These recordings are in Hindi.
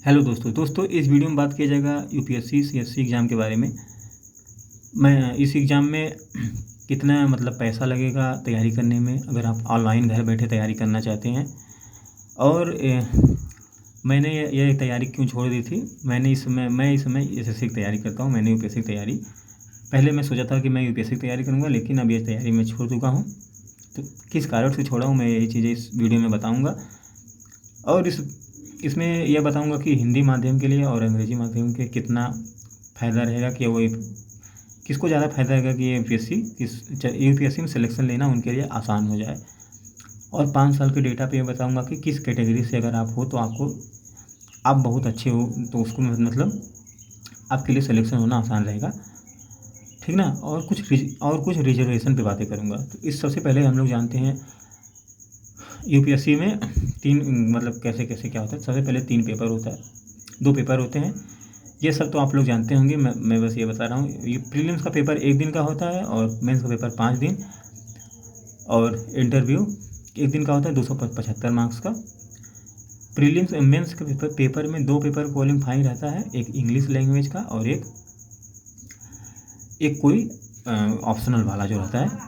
हेलो दोस्तों इस वीडियो में बात किया जाएगा यूपीएससी सीएससी एग्ज़ाम के बारे में। मैं इस एग्ज़ाम में कितना मतलब पैसा लगेगा तैयारी करने में, अगर आप ऑनलाइन घर बैठे तैयारी करना चाहते हैं। और मैंने ये तैयारी क्यों छोड़ दी थी। मैं इस समय एसएससी की तैयारी करता हूँ। मैंने यूपीएससी की तैयारी पहले मैं सोचा था कि मैं यूपीएससी की तैयारी करूँगा, लेकिन अब ये तैयारी मैं छोड़ चुका हूँ। तो किस कारण से छोड़ा हूँ मैं यही चीज़ें इस वीडियो में बताऊँगा। और इसमें यह बताऊंगा कि हिंदी माध्यम के लिए और अंग्रेजी माध्यम के कितना फ़ायदा रहेगा, कि वो किसको ज़्यादा फ़ायदा रहेगा कि यूपीएससी में सिलेक्शन लेना उनके लिए आसान हो जाए। और 5 साल के डेटा पे ये बताऊंगा कि किस कैटेगरी से अगर आप हो तो आप बहुत अच्छे हो, तो उसको मतलब आपके लिए सिलेक्शन होना आसान रहेगा, ठीक ना। और कुछ रिजर्वेशन पे बातें करूँगा। तो इस सबसे पहले हम लोग जानते हैं यूपीएससी में तीन मतलब कैसे कैसे क्या होता है। सबसे पहले 3 पेपर होता है, 2 पेपर होते हैं। ये सब तो आप लोग जानते होंगे, मैं बस ये बता रहा हूँ। ये प्रीलिम्स का पेपर 1 दिन का होता है और मेंस का पेपर 5 दिन, और इंटरव्यू 1 दिन का होता है 275 मार्क्स का। प्रीलिम्स मेंस के पेपर में 2 पेपर क्वालिफाइंग रहता है, एक इंग्लिश लैंग्वेज का और एक कोई ऑप्शनल वाला जो रहता है।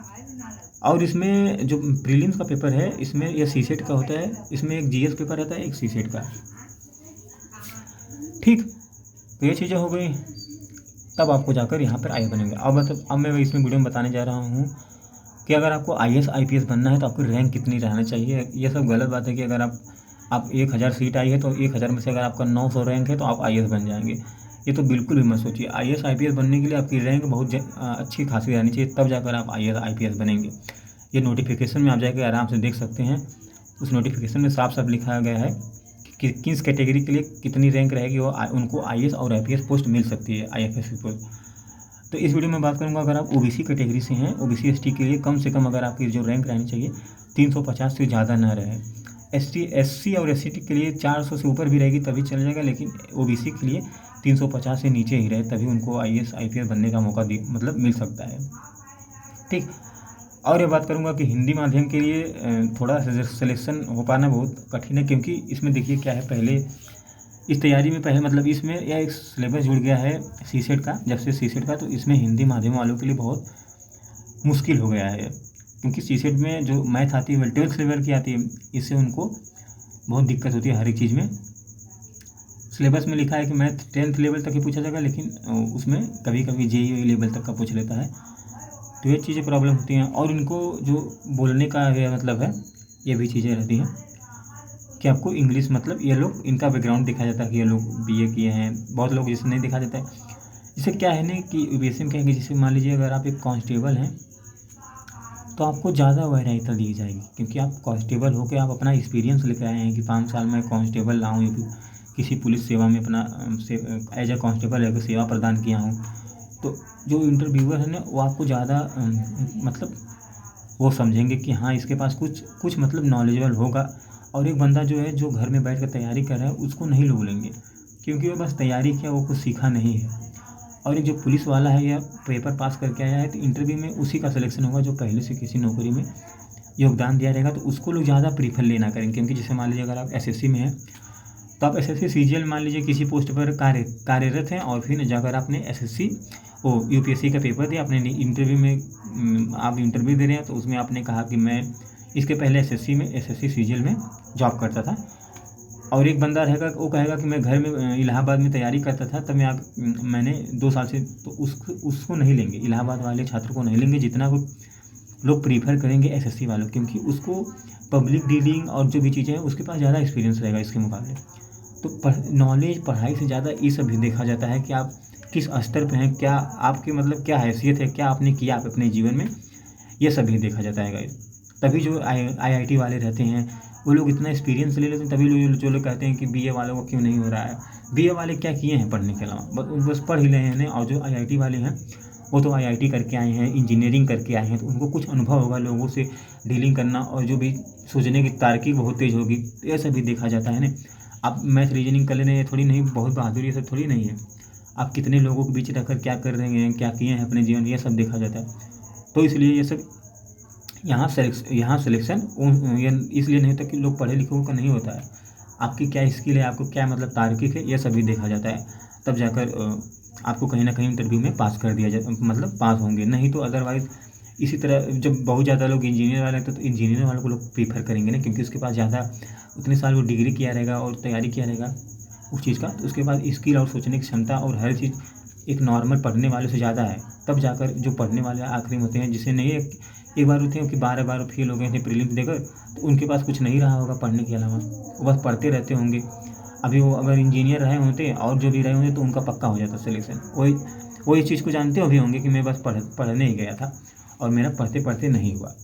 और इसमें जो प्रीलिम्स का पेपर है, इसमें यह सीसेट का होता है। इसमें एक जीएस पेपर रहता है, एक सीसेट का, ठीक। तो ये चीज़ें हो गई, तब आपको जाकर यहाँ पर आईएएस बनेंगे। अब मैं इसमें वीडियो में बताने जा रहा हूँ कि अगर आपको आईएएस आईपीएस बनना है तो आपकी रैंक कितनी रहना चाहिए। ये सब गलत बात है कि अगर आप 1000 सीट आई है तो 1000 में से अगर आपका 900 रैंक है तो आप आईएएस बन जाएंगे। ये तो बिल्कुल भी मत सोचिए। आईएएस आईपीएस बनने के लिए आपकी रैंक बहुत अच्छी खासी रहनी चाहिए, तब जाकर आप आईएएस आईपीएस बनेंगे। ये नोटिफिकेशन में आप जाकर आराम से देख सकते हैं। उस नोटिफिकेशन में साफ साफ लिखा गया है कि किस कैटेगरी के लिए कितनी रैंक रहेगी, वो उनको आईएएस और आईपीएस पोस्ट मिल सकती है, आईएफएस की पोस्ट। तो इस वीडियो में बात करूंगा, अगर आप ओबीसी कैटेगरी से हैं, ओबीसी एसटी के लिए कम से कम अगर आपकी जो रैंक रहनी चाहिए 350 से ज़्यादा ना रहे। एससी और एससी के लिए 400 से ऊपर भी रहेगी तभी चल जाएगा, लेकिन ओबीसी के लिए 350 से नीचे ही रहे तभी उनको आईएएस आईपीएस बनने का मौका मतलब मिल सकता है, ठीक। और ये बात करूँगा कि हिंदी माध्यम के लिए थोड़ा सिलेक्शन हो पाना बहुत कठिन है, क्योंकि इसमें देखिए क्या है। पहले इस तैयारी में पहले मतलब इसमें यह एक सिलेबस जुड़ गया है सीसेट का। जब से सीसेट का, तो इसमें हिंदी माध्यम वालों के लिए बहुत मुश्किल हो गया है, क्योंकि सीसेट में जो मैथ आती है वो 12th लेवल की आती है। इससे उनको बहुत दिक्कत होती है हर एक चीज़ में। सिलेबस में लिखा है कि मैथ 10th लेवल तक ही पूछा जाएगा, लेकिन उसमें कभी कभी जेईई लेवल तक का पूछ लेता है। तो ये चीज़ें प्रॉब्लम होती हैं। और इनको जो बोलने का है मतलब है, ये भी चीज़ें रहती हैं कि आपको इंग्लिश मतलब ये लोग इनका बैकग्राउंड दिखाया जाता है कि ये लोग बीए किए हैं। बहुत लोग जिसे नहीं दिखा देता है। इससे क्या है ना कि यूपीएससी में क्या है कि जैसे मान लीजिए अगर आप एक कांस्टेबल हैं तो आपको ज़्यादा वरीयता दी जाएगी, क्योंकि आप कांस्टेबल होकर आप अपना एक्सपीरियंस लेकर आए हैं कि 5 साल में कांस्टेबल रहा हूँ, किसी पुलिस सेवा में अपना एज ए कांस्टेबल रहकर सेवा प्रदान किया हूँ। तो जो इंटरव्यूअर है ना, वो आपको ज़्यादा मतलब वो समझेंगे कि हाँ इसके पास कुछ मतलब नॉलेजेबल होगा। और एक बंदा जो है जो घर में बैठ कर तैयारी कर रहा है उसको नहीं लोग लेंगे, क्योंकि वो बस तैयारी किया, वो कुछ सीखा नहीं है। और एक जो पुलिस वाला है या पेपर पास करके आया है, तो इंटरव्यू में उसी का सिलेक्शन होगा जो पहले से किसी नौकरी में योगदान दिया रहेगा, तो उसको लोग ज़्यादा प्रीफर लेना करेंगे। क्योंकि जैसे मान लीजिए अगर आप एसएससी में हैं तो आप एसएससी सीजीएल मान लीजिए किसी पोस्ट पर कार्यरत हैं, और फिर जाकर आपने एसएससी यूपीएससी का पेपर दिया, आपने इंटरव्यू में आप इंटरव्यू दे रहे हैं, तो उसमें आपने कहा कि मैं इसके पहले एसएससी सीजीएल में जॉब करता था। और एक बंदा रहेगा वो कहेगा कि मैं घर में इलाहाबाद में तैयारी करता था, तब मैंने 2 साल से, तो उसको नहीं लेंगे, इलाहाबाद वाले छात्र को नहीं लेंगे। जितना वो लोग प्रीफर करेंगे एसएससी वालों, क्योंकि उसको पब्लिक डीलिंग और जो भी चीज़ें हैं उसके पास ज़्यादा एक्सपीरियंस रहेगा इसके मुकाबले। तो नॉलेज पढ़ाई से ज़्यादा ये सब भी देखा जाता है कि आप किस स्तर पे हैं, क्या आपकी मतलब क्या हैसियत है, क्या आपने किया आप अपने जीवन में, ये सब भी देखा जाता है गाइस। तभी जो आईआईटी वाले रहते हैं वो लोग इतना एक्सपीरियंस ले लेते हैं, तभी लोग जो लोग कहते हैं कि बीए वालों को क्यों नहीं हो रहा है। बीए वाले क्या किए हैं पढ़ने के अलावा, बस पढ़ ही रहे हैं। और जो आईआईटी वाले हैं वो तो आईआईटी करके आए हैं, इंजीनियरिंग करके आए हैं, तो उनको कुछ अनुभव होगा लोगों से डीलिंग करना, और जो भी सोचने की तार्किक बहुत तेज़ होगी। तो ये सब भी देखा जाता है ना। आप मैथ रीजनिंग कर लेने थोड़ी नहीं बहुत बहादुरी, ये सब थोड़ी नहीं है। आप कितने लोगों के बीच रहकर क्या कर रहे हैं, क्या किए हैं अपने जीवन में, ये सब देखा जाता है। तो इसलिए ये सब यहाँ सिलेक्शन इसलिए नहीं होता कि लोग पढ़े लिखे का नहीं होता है। आपकी क्या स्किल है, आपको क्या मतलब तार्किक है, यह सभी देखा जाता है। तब जाकर आपको कहीं ना कहीं इंटरव्यू में पास कर दिया जाए, मतलब पास होंगे, नहीं तो अदरवाइज़ इसी तरह जब बहुत ज़्यादा लोग इंजीनियर वाले तो इंजीनियर वालों को लोग प्रीफर करेंगे ना, क्योंकि उसके पास ज़्यादा उतने साल वो डिग्री किया रहेगा और तैयारी किया रहेगा उस चीज़ का, तो उसके पास स्किल और सोचने की क्षमता और हर चीज़ एक नॉर्मल पढ़ने वाले से ज़्यादा है। तब जाकर जो पढ़ने वाले आखिरी में होते हैं, जिसे नहीं एक बार होते हैं कि 12 बार फेल हो गए थे प्रीलिम्स देकर, तो उनके पास कुछ नहीं रहा होगा पढ़ने के अलावा, वो बस पढ़ते रहते होंगे। अभी वो अगर इंजीनियर रहे होते और जो भी रहे होंगे तो उनका पक्का हो जाता सिलेक्शन। वो इस चीज़ को जानते भी होंगे कि मैं बस पढ़ने ही गया था और मेरा पढ़ते पढ़ते नहीं हुआ।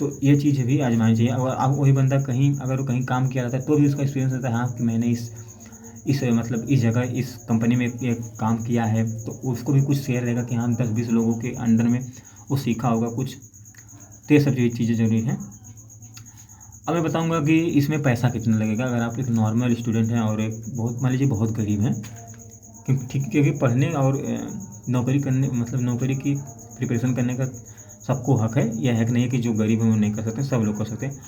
तो ये चीज़ भी आजमानी चाहिए। और अब वही बंदा कहीं अगर वो कहीं काम किया रहता है तो भी उसका एक्सपीरियंस रहता है, हाँ कि मैंने इस मतलब इस जगह इस कंपनी में ये काम किया है, तो उसको भी कुछ शेयर रहेगा कि हाँ 10-20 लोगों के अंडर में वो सीखा होगा कुछ। तो ये सब चीज़ें ज़रूरी हैं। अब मैं बताऊंगा कि इसमें पैसा कितना लगेगा अगर आप एक नॉर्मल स्टूडेंट हैं और एक बहुत मान लीजिए बहुत गरीब हैं, क्योंकि पढ़ने और नौकरी करने मतलब नौकरी की प्रिपरेशन करने का सबको हक है। यह हक नहीं है कि जो गरीब हैं वो नहीं कर सकते, सब लोग कर सकते हैं।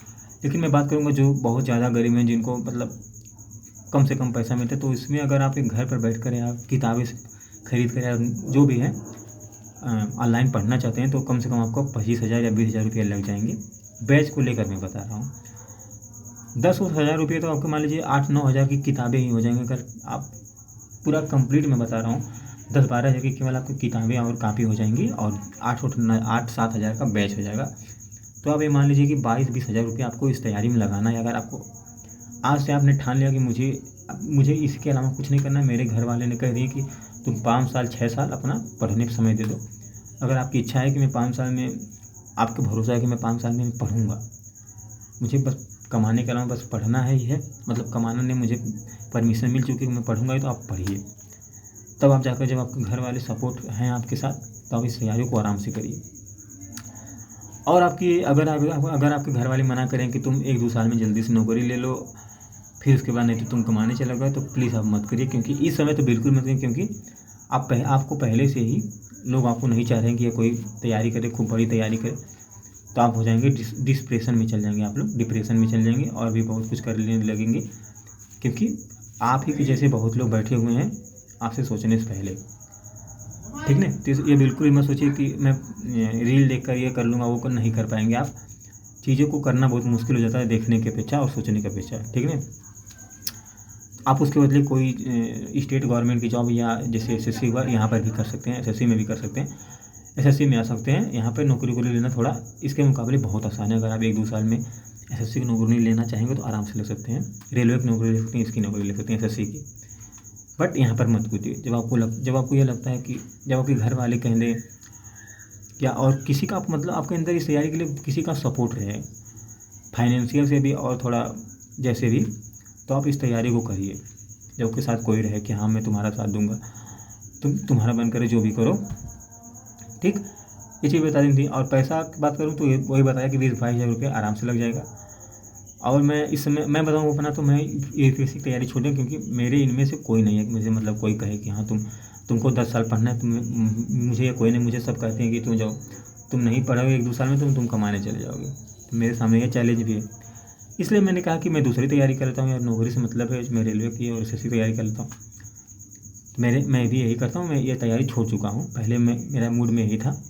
लेकिन मैं बात करूँगा जो बहुत ज़्यादा गरीब हैं, जिनको मतलब कम से कम पैसा मिलता है, तो इसमें अगर आप एक घर पर बैठ कर या किताबें खरीद कर या जो भी है ऑनलाइन पढ़ना चाहते हैं, तो कम से कम आपको 25,000 या 20,000 रुपये लग जाएंगे। बैच को लेकर मैं बता रहा हूँ, 10,000 रुपये तो आपको मान लीजिए 8-9 हज़ार की किताबें ही हो जाएंगे। अगर आप पूरा कंप्लीट मैं बता रहा हूँ, 10-12 हज़ार की केवल आपकी किताबें और कापी हो जाएंगी और 8-7 हज़ार का बैच हो जाएगा। तो आप ये मान लीजिए कि 22-20 हज़ार रुपये आपको इस तैयारी में लगाना है। अगर आपको आज से आपने ठान लिया कि मुझे इसके अलावा कुछ नहीं करना है, मेरे घर वाले ने कह दिए कि तुम 5 साल 6 साल अपना पढ़ने पर समय दे दो। अगर आपकी इच्छा है कि मैं 5 साल में, आपको भरोसा है कि मैं 5 साल में पढ़ूंगा, मुझे बस कमाने के अलावा बस पढ़ना है ही है, मतलब कमाना नहीं, मुझे परमिशन मिल चुकी है, मैं पढ़ूंगा ही, तो आप पढ़िए। तब आप जाकर जब आपके घर वाले सपोर्ट हैं आपके साथ, तो आप इस तैयारी को आराम से करिए। और आपकी अगर आपके घर वाले मना करें कि तुम 1-2 साल में जल्दी से नौकरी ले लो, फिर उसके बाद नहीं तो तुम कमाने चला गए, तो प्लीज़ आप मत करिए। क्योंकि इस समय तो बिल्कुल मत करिए, क्योंकि आपको पहले से ही लोग आपको नहीं चाह रहे हैं कि ये कोई तैयारी करे, खूब बड़ी तैयारी करे। तो आप हो जाएंगे डिप्रेशन में चल जाएंगे, आप लोग डिप्रेशन में चल जाएंगे और भी बहुत कुछ करने लगेंगे, क्योंकि आप ही के जैसे बहुत लोग बैठे हुए हैं आपसे सोचने से पहले, ठीक ना। तो ये बिल्कुल मत सोचिए कि मैं रील देखकर ये कर लूँगा, वो नहीं कर पाएंगे आप। चीज़ों को करना बहुत मुश्किल हो जाता है देखने के अपेक्षा और सोचने के अपेक्षा, ठीक है। आप उसके बदले कोई स्टेट गवर्नमेंट की जॉब या जैसे एसएससी हुआ, यहाँ पर भी कर सकते हैं, एसएससी में भी कर सकते हैं, एसएससी में आ सकते हैं। यहाँ पर नौकरी को लेना थोड़ा इसके मुकाबले बहुत आसान है। अगर आप 1-2 साल में एसएससी की नौकरी लेना चाहेंगे तो आराम से ले सकते हैं, रेलवे की नौकरी ले सकते हैं, इसकी नौकरी ले सकते हैं एसएससी की। बट यहाँ पर मत कूदिए। जब आपको ये लगता है कि जब आपके घर वाले कह दें या और किसी का मतलब आपके अंदर इस तैयारी के लिए किसी का सपोर्ट रहे, फाइनेंशियल से भी और थोड़ा जैसे भी, तो आप इस तैयारी को करिए। जब आपके साथ कोई रहे कि हाँ मैं तुम्हारा साथ दूंगा, तुम्हारा मन करे जो भी करो, ठीक। ये चीज़ बता दी थी। और पैसा की बात करूँ तो वही बताया कि 20-22 हज़ार रुपये आराम से लग जाएगा। और मैं इस समय मैं बताऊँ अपना, तो मैं यूपीएससी की तैयारी छोड़ दूँ, क्योंकि मेरे इनमें से कोई नहीं है कि मुझे मतलब कोई कहे कि हाँ तुमको 10 साल पढ़ना है, मुझे कोई नहीं, मुझे सब कहते हैं कि तुम जाओ, तुम नहीं पढ़ोगे 1-2 साल में तुम कमाने चले जाओगे। तो मेरे सामने ये चैलेंज भी है, इसलिए मैंने कहा कि मैं दूसरी तैयारी कर लेता हूँ यार, नौकरी से मतलब है, मैं रेलवे की और एसएससी तैयारी कर लेता हूँ। मैं भी यही करता हूँ, मैं ये तैयारी छोड़ चुका हूँ। पहले मेरा मूड में यही था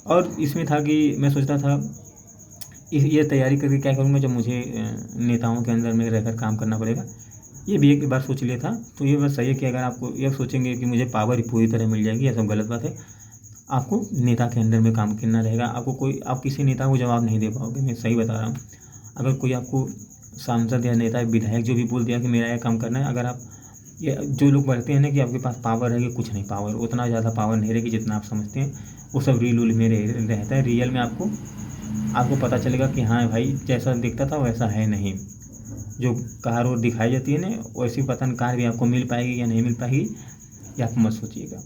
और इसमें था कि मैं सोचता था ये तैयारी करके क्या करूँगा जब मुझे नेताओं के अंदर में रहकर काम करना पड़ेगा। ये भी एक बार सोच लिया था। तो ये बात सही है कि अगर आपको ये सोचेंगे कि मुझे पावर पूरी तरह मिल जाएगी, ये सब गलत बात है। आपको नेता के अंदर में काम करना रहेगा। आप किसी नेता को जवाब नहीं दे पाओगे, मैं सही बता रहा हूँ। अगर कोई आपको सांसद या नेता विधायक जो भी बोल दिया कि मेरा यह काम करना है, अगर आप ये जो लोग बढ़ते हैं ना कि आपके पास पावर है, कि कुछ नहीं, पावर उतना ज़्यादा पावर नहीं रहेगी जितना आप समझते हैं। वो सब रील उल में रहता है। रियल में आपको पता चलेगा कि हाँ भाई जैसा दिखता था वैसा है नहीं। जो कार और दिखाई जाती है ना, वैसी पतन कार भी आपको मिल पाएगी या नहीं मिल पाएगी, ये आप मत सोचिएगा,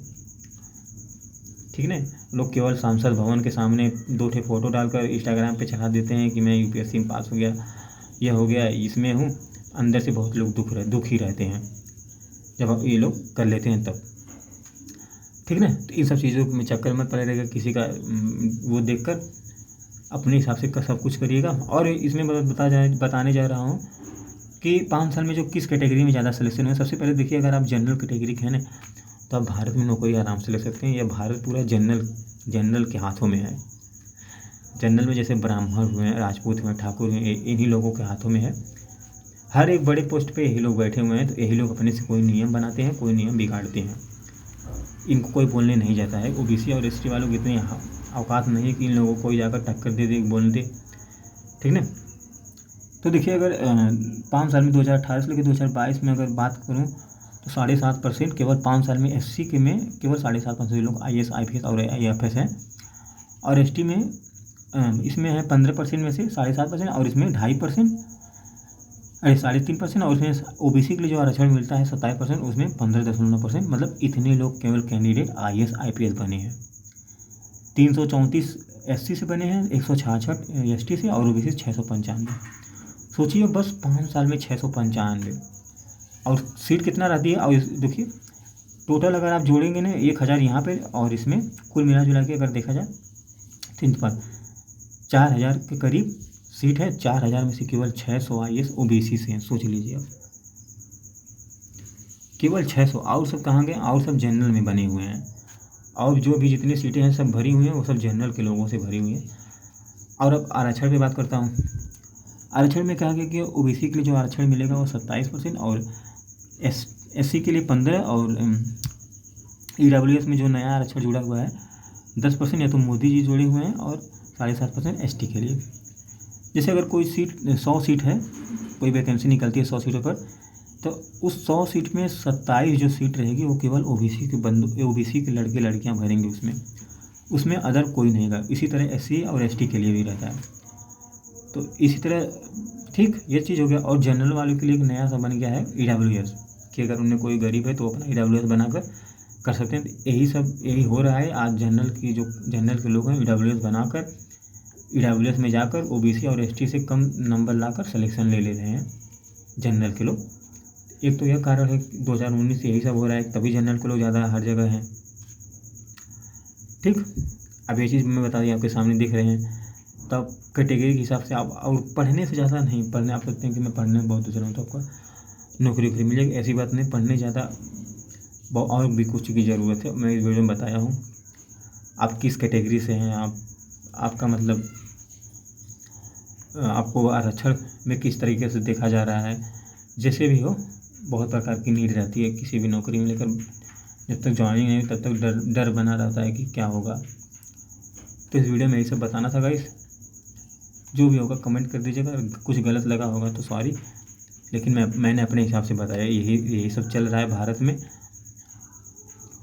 ठीक है। लोग केवल सांसद भवन के सामने 2 फोटो डालकर इंस्टाग्राम पे चढ़ा देते हैं कि मैं यूपीएससी में पास हो गया, यह हो गया, इसमें हूँ। अंदर से बहुत लोग दुखी रहते हैं जब ये लोग कर लेते हैं तब, ठीक ना। तो इन सब चीज़ों में चक्कर मत पड़े रहेगा किसी का वो देखकर, अपने हिसाब से सब कुछ करिएगा। और इसमें बताने जा रहा हूँ कि 5 साल में जो किस कैटेगरी में ज़्यादा सिलेक्शन हुआ। सबसे पहले देखिए, अगर आप जनरल कैटेगरी के हैं ना, तो आप भारत में नौकरी आराम से ले सकते हैं। यह भारत पूरा जनरल के हाथों में है। जनरल में जैसे ब्राह्मण हुए, राजपूत हुए, ठाकुर हुए, इन्हीं लोगों के हाथों में है। हर एक बड़े पोस्ट पे यही लोग बैठे हुए हैं, तो यही लोग अपने से कोई नियम बनाते हैं, कोई नियम बिगाड़ते हैं। इनको कोई बोलने नहीं जाता है। ओबीसी और एसटी वालों की इतनी औकात नहीं है कि इन लोगों को कोई जाकर टक्कर दे दे, बोल दे, ठीक ना। तो देखिए, अगर 5 साल में 2018 से लेकर 2022 में अगर बात करूँ तो 7.5% केवल 5 साल में एससी के में केवल 7.5% लोग IAS IPS और IFS हैं। और एसटी में इसमें है 15% में से 7.5%, और इसमें 2.5%, अरे 3.5%, और उसमें ओबीसी के लिए जो आरक्षण मिलता है 27%, उसमें 15.9%। मतलब इतने लोग केवल कैंडिडेट IAS IPS बने हैं। 334 एससी से बने हैं, 166 एसटी से, और ओबीसी 695। सोचिए बस 5 साल में 695। और सीट कितना रहती है, और देखिए टोटल अगर आप जोड़ेंगे ना 1000 यहाँ पे, और इसमें कुल मिला जुला के अगर देखा जाए तो इन पर 4000 के करीब सीट है। 4000 में से केवल 600 IAS ओबीसी से हैं। सोच लीजिए आप, केवल 600। और सब कहाँ गए, और सब जनरल में बने हुए हैं। और जो भी जितनी सीटें हैं सब भरी हुई हैं, वो सब जनरल के लोगों से भरी हुई हैं। और अब आरक्षण पे बात करता हूँ। आरक्षण में कहा गया कि ओबीसी के लिए जो आरक्षण मिलेगा वो 27%, और एससी के लिए 15%, और EWS में जो नया आरक्षण जुड़ा हुआ है 10%, या तो मोदी जी जोड़े हुए हैं, और 7.5% एसटी के लिए। जैसे अगर कोई सीट 100 सीट है, कोई वैकेंसी निकलती है 100 सीटों पर, तो उस 100 सीट में 27 जो सीट रहेगी वो केवल ओबीसी के लड़के लड़कियां भरेंगे उसमें अदर कोई नहीं रहेगा। इसी तरह एससी और एसटी के लिए भी रहता है। तो इसी तरह ठीक ये चीज़ हो गया। और जनरल वालों के लिए एक नया सा बन गया है EWS, कि अगर उनमें कोई गरीब है तो अपना EWS बनाकर कर सकते हैं। तो यही हो रहा है आज। जनरल के लोग हैं EWS बनाकर, EWS में जाकर ओबीसी और एसटी से कम नंबर लाकर सिलेक्शन ले रहे हैं जनरल के लोग। एक तो यह कारण है 2019 से यही सब हो रहा है, तभी जनरल के लोग ज़्यादा हर जगह हैं। ठीक, अब ये चीज़ मैं बता दी, आपके सामने दिख रहे हैं। तब कैटेगरी के हिसाब से आप, और पढ़ने से ज़्यादा नहीं, पढ़ने आप सोचते हैं कि मैं पढ़ने में बहुत दूसरा हूँ तो आपको नौकरी मिलेगी, ऐसी बात नहीं। पढ़ने ज़्यादा और भी कुछ की ज़रूरत है। मैं इस वीडियो में बताया हूँ आप किस कैटेगरी से हैं, आपका मतलब आपको आरक्षण में किस तरीके से देखा जा रहा है। जैसे भी हो, बहुत प्रकार की नीड रहती है किसी भी नौकरी में, लेकर जब तक ज्वाइनिंग नहीं तब तक डर बना रहता है कि क्या होगा। तो इस वीडियो में यही सब बताना था गाइस। जो भी होगा कमेंट कर दीजिएगा, कुछ गलत लगा होगा तो सॉरी, लेकिन मैंने अपने हिसाब से बताया। यही सब चल रहा है भारत में,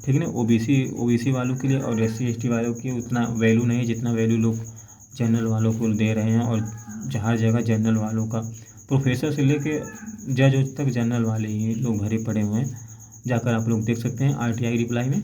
ठीक है ना। ओबीसी वालों के लिए और SC ST वालों की उतना वैल्यू नहीं है जितना वैल्यू लोग जनरल वालों को दे रहे हैं। और हर जगह जनरल वालों का, प्रोफेसर से लेके जज तक जनरल वाले ही लोग भरे पड़े हुए हैं। जाकर आप लोग देख सकते हैं RTI रिप्लाई में।